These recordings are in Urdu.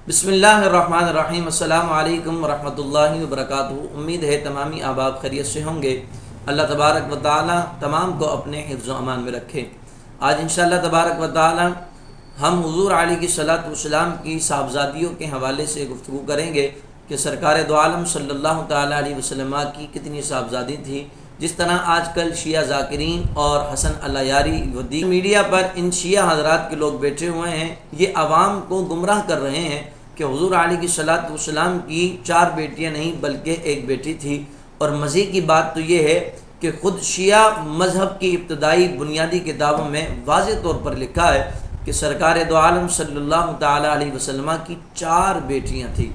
بسم اللہ الرحمن الرحیم۔ السلام علیکم ورحمۃ اللہ وبرکاتہ۔ امید ہے تمامی احباب خیریت سے ہوں گے۔ اللہ تبارک و تعالی تمام کو اپنے حفظ و امان میں رکھے۔ آج انشاءاللہ تبارک و تعالی ہم حضور علیہ کی صلاۃ والسلام کی صاحبزادیوں کے حوالے سے گفتگو کریں گے کہ سرکار دو عالم صلی اللہ تعالی علیہ وسلم کی کتنی صاحبزادی تھی۔ جس طرح آج کل شیعہ ذاکرین اور حسن العیاری و دیگر میڈیا پر ان شیعہ حضرات کے لوگ بیٹھے ہوئے ہیں، یہ عوام کو گمراہ کر رہے ہیں کہ حضور علیہ کی صلاۃ والسلام کی 4 بیٹیاں نہیں بلکہ 1 بیٹی تھی۔ اور مزے کی بات تو یہ ہے کہ خود شیعہ مذہب کی ابتدائی بنیادی کتابوں میں واضح طور پر لکھا ہے کہ سرکار دو عالم صلی اللہ تعالی علیہ وسلم کی 4 بیٹیاں تھیں۔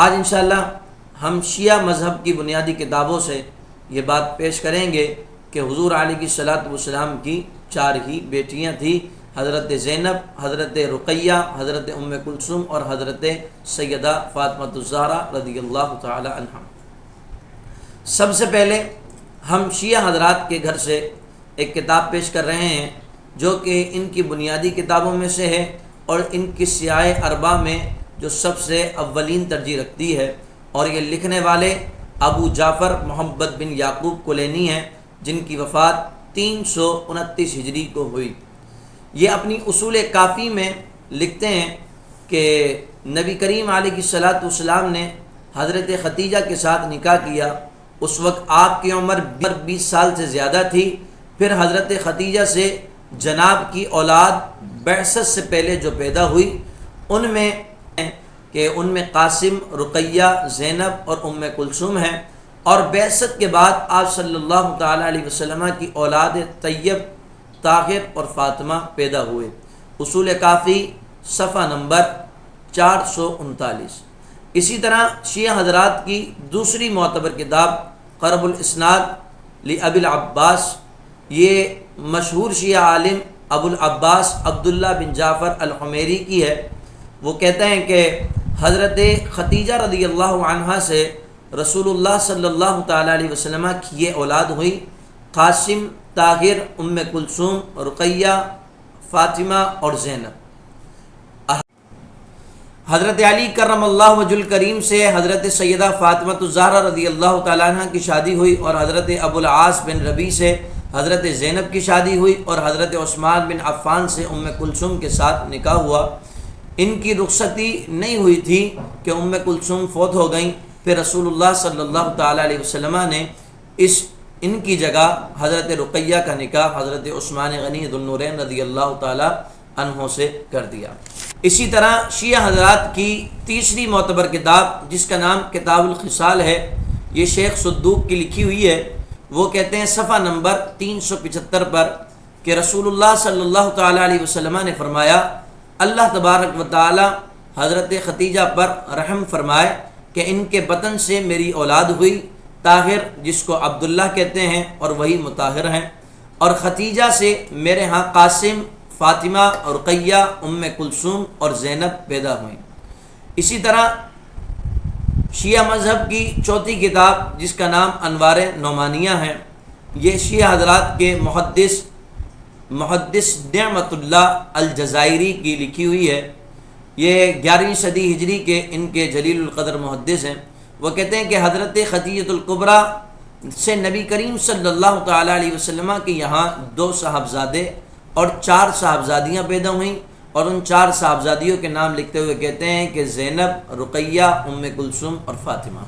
آج انشاءاللہ ہم شیعہ مذہب کی بنیادی کتابوں سے یہ بات پیش کریں گے کہ حضور علیہ کی صلاۃ والسلام کی 4 ہی بیٹیاں تھیں، حضرت زینب، حضرت رقیہ، حضرت ام کلثوم اور حضرت سیدہ فاطمہ الزہرا رضی اللہ تعالی عنہا۔ سب سے پہلے ہم شیعہ حضرات کے گھر سے ایک کتاب پیش کر رہے ہیں جو کہ ان کی بنیادی کتابوں میں سے ہے اور ان کی سیاہ اربع میں جو سب سے اولین ترجیح رکھتی ہے، اور یہ لکھنے والے ابو جعفر محمد بن یعقوب کلینی ہیں جن کی وفات 329 ہجری کو ہوئی۔ یہ اپنی اصول کافی میں لکھتے ہیں کہ نبی کریم علیہ کی صلاۃ والسلام نے حضرت خدیجہ کے ساتھ نکاح کیا۔ اس وقت آپ کی عمر 20 سال سے زیادہ تھی۔ پھر حضرت خدیجہ سے جناب کی اولاد بعثت سے پہلے جو پیدا ہوئی ان میں قاسم، رقیہ، زینب اور ام کلثوم ہیں، اور بعثت کے بعد آپ صلی اللہ تعالی علیہ وسلم کی اولاد طیب، طاہر اور فاطمہ پیدا ہوئے۔ اصول کافی صفحہ نمبر 439۔ اسی طرح شیعہ حضرات کی دوسری معتبر کتاب قرب الاسناد لابی العباس، یہ مشہور شیعہ عالم ابو العباس عبداللہ بن جعفر الحمیری کی ہے۔ وہ کہتے ہیں کہ حضرت خدیجہ رضی اللہ عنہا سے رسول اللہ صلی اللہ تعالی علیہ وسلم کی یہ اولاد ہوئی: قاسم، طاہر، ام کلثوم، رقیہ، فاطمہ اور زینب۔ حضرت علی کرم اللہ وجہ الکریم سے حضرت سیدہ فاطمہ الزہرا رضی اللہ تعالی عنہ کی شادی ہوئی، اور حضرت ابو العاص بن ربیع سے حضرت زینب کی شادی ہوئی، اور حضرت عثمان بن عفان سے ام کلثوم کے ساتھ نکاح ہوا۔ ان کی رخصتی نہیں ہوئی تھی کہ ام کلثوم فوت ہو گئیں۔ پھر رسول اللہ صلی اللہ تعالی علیہ وسلم نے ان کی جگہ حضرت رقیہ کا نکاح حضرت عثمان غنی ذو النورین رضی اللہ تعالی عنہ سے کر دیا۔ اسی طرح شیعہ حضرات کی تیسری معتبر کتاب جس کا نام کتاب الخصال ہے، یہ شیخ صدوق کی لکھی ہوئی ہے۔ وہ کہتے ہیں صفحہ نمبر 375 پر کہ رسول اللہ صلی اللہ تعالی علیہ وسلم نے فرمایا: اللہ تبارک و تعالی حضرت خدیجہ پر رحم فرمائے کہ ان کے بطن سے میری اولاد ہوئی، طاہر جس کو عبداللہ کہتے ہیں اور وہی مطہر ہیں، اور خدیجہ سے میرے ہاں قاسم، فاطمہ، رقیہ، ام کلثوم اور زینب پیدا ہوئیں۔ اسی طرح شیعہ مذہب کی چوتھی کتاب جس کا نام انوار نعمانیہ ہے، یہ شیعہ حضرات کے محدث نعمت اللہ الجزائری کی لکھی ہوئی ہے۔ یہ 11ویں صدی ہجری کے ان کے جلیل القدر محدث ہیں۔ وہ کہتے ہیں کہ حضرت خدیجہ الکبریٰ سے نبی کریم صلی اللہ تعالی علیہ وسلم کے یہاں 2 صاحبزادے اور 4 صاحبزادیاں پیدا ہوئیں، اور ان 4 صاحبزادیوں کے نام لکھتے ہوئے کہتے ہیں کہ زینب، رقیہ، ام کلثوم اور فاطمہ۔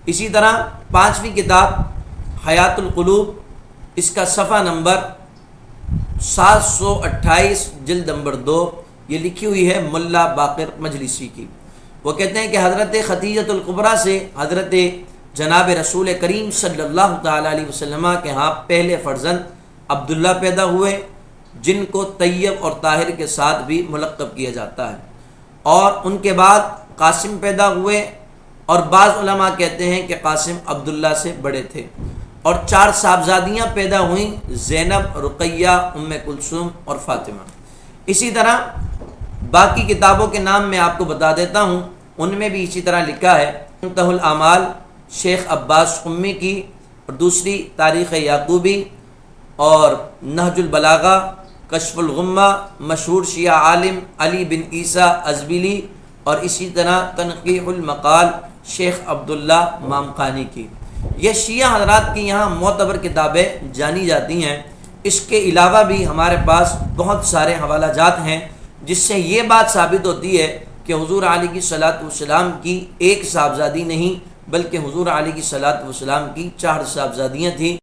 اسی طرح 5ویں کتاب حیات القلوب، اس کا صفحہ نمبر 728 جلد نمبر 2، یہ لکھی ہوئی ہے ملا باقر مجلسی کی۔ وہ کہتے ہیں کہ حضرت خدیجہ الکبریٰ سے حضرت جناب رسول کریم صلی اللہ تعالی علیہ وسلم کے ہاں پہلے فرزند عبداللہ پیدا ہوئے، جن کو طیب اور طاہر کے ساتھ بھی ملقب کیا جاتا ہے، اور ان کے بعد قاسم پیدا ہوئے، اور بعض علماء کہتے ہیں کہ قاسم عبداللہ سے بڑے تھے، اور 4 صاحبزادیاں پیدا ہوئیں: زینب، رقیہ، ام کلثوم اور فاطمہ۔ اسی طرح باقی کتابوں کے نام میں آپ کو بتا دیتا ہوں، ان میں بھی اسی طرح لکھا ہے۔ منتہی الاعمال شیخ عباس قمی کی، اور دوسری تاریخ یعقوبی، اور نہج البلاغہ، کشف الغمہ، مشہور شیعہ عالم علی بن عیسیٰ ازبیلی، اور اسی طرح تنقیح المقال شیخ عبداللہ مامقانی کی۔ یہ شیعہ حضرات کی یہاں معتبر کتابیں جانی جاتی ہیں۔ اس کے علاوہ بھی ہمارے پاس بہت سارے حوالہ جات ہیں جس سے یہ بات ثابت ہوتی ہے کہ حضور علیہ کی صلاۃ والسلام کی ایک صاحبزادی نہیں بلکہ حضور علیہ کی صلاۃ والسلام کی 4 صاحبزادیاں تھیں۔